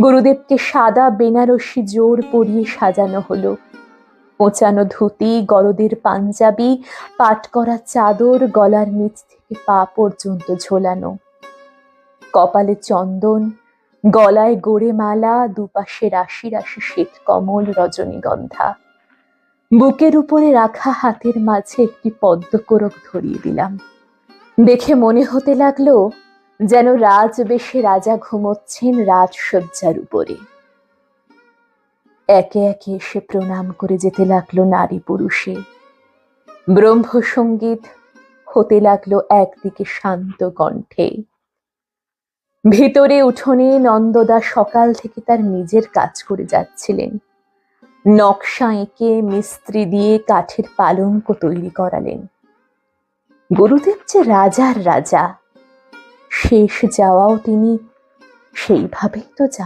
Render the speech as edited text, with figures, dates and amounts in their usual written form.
গুরুদেবকে সাদা বেনারসি জোর পরিয়ে সাজানো হলো। কোঁচানো ধুতি, গরদের পাঞ্জাবি, পাট করা চাদর গলার নিচ থেকে পা পর্যন্ত ঝোলানো, কপালে চন্দন, গলায় গোড়ে মালা, দুপাশে রাশি রাশি শ্বেত কমল রজনীগন্ধা। বুকের উপরে রাখা হাতের মাঝে একটি পদ্মকোরক ধরিয়ে দিলাম। দেখে মনে হতে লাগলো যেন রাজবেশে রাজা ঘুমোচ্ছেন রাজসজ্জার উপরে। একে একে এসে প্রণাম করে যেতে লাগলো নারী পুরুষে। ব্রহ্মসঙ্গীত হতে লাগলো একদিকে শান্ত কণ্ঠে। ভিতরে উঠোনে নন্দদা সকাল থেকে তার নিজের কাজ করে যাচ্ছিলেন। নকশা এঁকে মিস্ত্রি দিয়ে কাঠের পালঙ্ক তৈরি করালেন। গুরুদেব যে রাজার রাজা, শেষ যাওয়াও তিনি সেইভাবেই তো